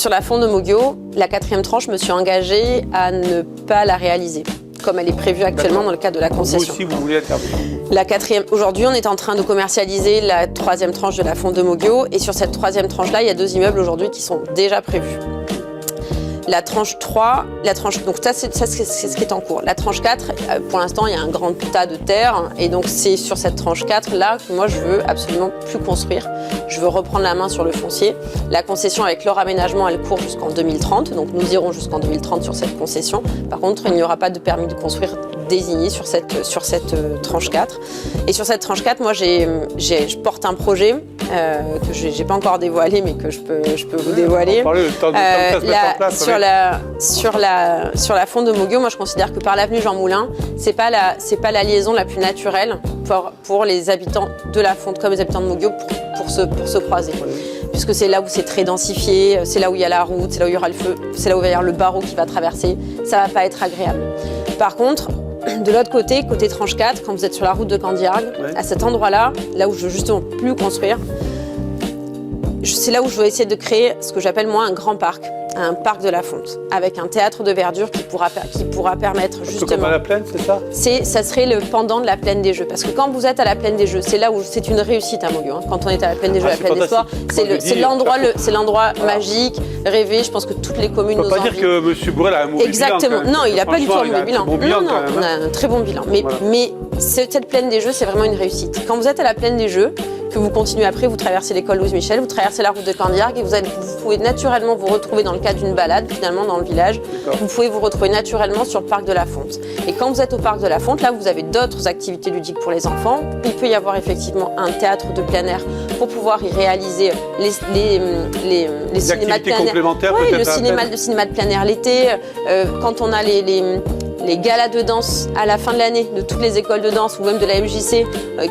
Sur la fonte de Mogio, la 4e tranche, je me suis engagée à ne pas la réaliser, comme elle est prévue actuellement dans le cadre de la concession. Vous aussi, vous voulez intervenir. Aujourd'hui, on est en train de commercialiser la 3e tranche de la fonte de Mogio. Et sur cette 3e tranche-là, il y a 2 immeubles aujourd'hui qui sont déjà prévus. La tranche 3, donc ça c'est ce qui est en cours. La tranche 4, pour l'instant, il y a un grand tas de terre. Et donc, c'est sur cette tranche 4-là que moi, je veux absolument plus construire. Je veux reprendre la main sur le foncier. La concession avec leur aménagement, elle court jusqu'en 2030. Donc, nous irons jusqu'en 2030 sur cette concession. Par contre, il n'y aura pas de permis de construire désigné sur cette tranche 4. Et sur cette tranche 4, moi, je porte un projet que je n'ai pas encore dévoilé, mais que je peux vous dévoiler. Sur la fonte de Mogio, moi, je considère que par l'avenue Jean Moulin, c'est pas la liaison la plus naturelle pour les habitants de la fonte comme les habitants de Mogio pour se croiser. Puisque c'est là où c'est très densifié, c'est là où il y a la route, c'est là où il y aura le feu, c'est là où il va y avoir le barreau qui va traverser. Ça va pas être agréable. Par contre, de l'autre côté tranche 4, quand vous êtes sur la route de Candiargues, à cet endroit-là, là où je veux justement plus construire, c'est là où je veux essayer de créer ce que j'appelle moi un grand parc de la fonte, avec un théâtre de verdure qui pourra permettre justement... Comme à la plaine, c'est ça? Ça serait le pendant de la plaine des Jeux. Parce que quand vous êtes à la plaine des Jeux, c'est là où c'est une réussite à Mogio. Quand on est à la plaine des Jeux, la plaine des Sports, c'est l'endroit magique, rêvé. Je pense que toutes les communes nous envient. On peut pas dire que M. Bourrel a un mauvais bilan. Exactement. Non, il n'a pas du tout un mauvais bilan. Non, on a un très bon bilan. Mais cette plaine des Jeux, c'est vraiment une réussite. Quand vous êtes à la plaine des Jeux, que vous continuez après, vous traversez l'école Louise Michel, vous traversez la route de Candiargues et vous pouvez naturellement vous retrouver dans le cadre d'une balade, finalement, dans le village. Vous pouvez vous retrouver naturellement sur le parc de la Fonte. Et quand vous êtes au parc de la Fonte, là, vous avez d'autres activités ludiques pour les enfants. Il peut y avoir effectivement un théâtre de plein air pour pouvoir y réaliser les cinémas de plein air. Oui, le cinéma de plein air l'été. Quand on a les galas de danse à la fin de l'année de toutes les écoles de danse ou même de la MJC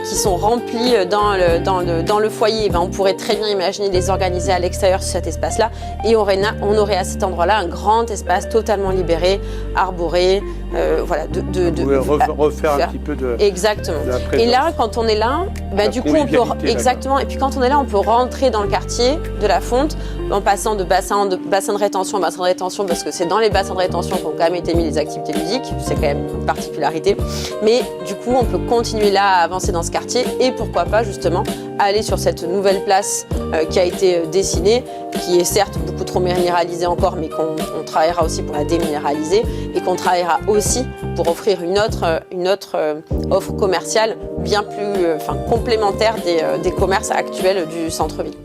qui sont remplies dans le foyer, on pourrait très bien imaginer les organiser à l'extérieur sur cet espace-là et on aurait à cet endroit-là un grand espace totalement libéré, arboré, voilà. Refaire un petit peu de... Exactement. De et là, quand on est là, du coup, on peut... Exactement. Et puis quand on est là, on peut rentrer dans le quartier de la Fonte en passant de bassin de rétention en bassin de rétention parce que c'est dans les bassins de rétention qu'ont quand même été mis les activités ludiques. C'est quand même une particularité. Mais du coup, on peut continuer là à avancer dans ce quartier et pourquoi pas justement aller sur cette nouvelle place qui a été dessinée, qui est certes beaucoup trop minéralisée encore, mais qu'on travaillera aussi pour la déminéraliser et qu'on travaillera aussi pour offrir une autre offre commerciale bien plus complémentaire des commerces actuels du centre-ville.